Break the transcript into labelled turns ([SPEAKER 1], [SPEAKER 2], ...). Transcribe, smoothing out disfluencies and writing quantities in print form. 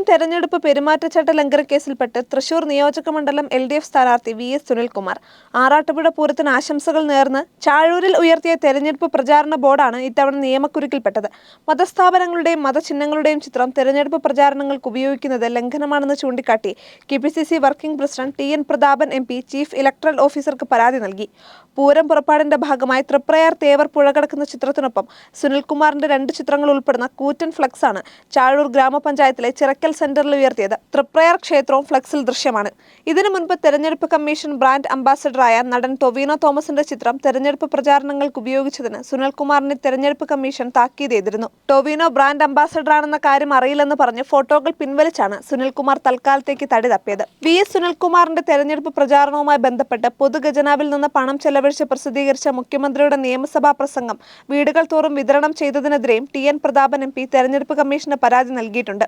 [SPEAKER 1] തെരഞ്ഞെടുപ്പ് പെരുമാറ്റച്ചട്ട ലംഘന കേസിൽപ്പെട്ട് തൃശൂർ നിയോജകമണ്ഡലം LDF സ്ഥാനാർത്ഥി VS സുനിൽകുമാർ ആറാട്ടുപുഴ പൂരത്തിന് ആശംസകൾ നേർന്ന് ചാഴൂരിൽ ഉയർത്തിയ തെരഞ്ഞെടുപ്പ് പ്രചാരണ ബോർഡാണ് ഇത്തവണ നിയമക്കുരുക്കിൽപ്പെട്ടത്. മതസ്ഥാപനങ്ങളുടെയും മതചിഹ്നങ്ങളുടെയും ചിത്രം തെരഞ്ഞെടുപ്പ് പ്രചാരണങ്ങൾക്ക് ഉപയോഗിക്കുന്നത് ലംഘനമാണെന്ന് ചൂണ്ടിക്കാട്ടി KPCC working president TN Prathapan MP chief electoral ഓഫീസർക്ക് പരാതി നൽകി. പൂരം പുറപ്പാടിന്റെ ഭാഗമായി തൃപ്രയാർ തേവർ പുഴ കടക്കുന്ന ചിത്രത്തിനൊപ്പം സുനിൽകുമാറിന്റെ 2 ചിത്രങ്ങൾ ഉൾപ്പെടുന്ന കൂറ്റൻ ഫ്ലക്സാണ് ചാഴൂർ ഗ്രാമപഞ്ചായത്തിലെ ചിറക്കൽ സെന്ററിൽ ഉയർത്തിയത്. തൃപ്രയാർ ക്ഷേത്രവും ഫ്ലക്സിൽ ദൃശ്യമാണ്. ഇതിനു മുൻപ് തെരഞ്ഞെടുപ്പ് കമ്മീഷൻ ബ്രാൻഡ് അംബാസഡറായ നടൻ ടൊവിനോ തോമസിന്റെ ചിത്രം തെരഞ്ഞെടുപ്പ് പ്രചാരണങ്ങൾക്ക് ഉപയോഗിച്ചതിന് സുനിൽകുമാറിനെ തെരഞ്ഞെടുപ്പ് കമ്മീഷൻ താക്കീത് ചെയ്തിരുന്നു. ടൊവിനോ ബ്രാൻഡ് അംബാസഡറാണെന്ന കാര്യം അറിയില്ലെന്ന് പറഞ്ഞ് ഫോട്ടോകൾ പിൻവലിച്ചാണ് സുനിൽകുമാർ തൽക്കാലത്തേക്ക് തടി തപ്പിയത്. VS സുനിൽകുമാറിന്റെ തെരഞ്ഞെടുപ്പ് പ്രചാരണവുമായി ബന്ധപ്പെട്ട് പൊതുഖജനാവിൽ നിന്ന് പണം ചെലവഴിച്ച് പ്രസിദ്ധീകരിച്ച മുഖ്യമന്ത്രിയുടെ നിയമസഭാ പ്രസംഗം വീടുകൾ തോറും വിതരണം ചെയ്തതിനെതിരെയും TN പ്രതാപൻ MP തെരഞ്ഞെടുപ്പ് കമ്മീഷന് പരാതി നൽകിയിട്ടുണ്ട്.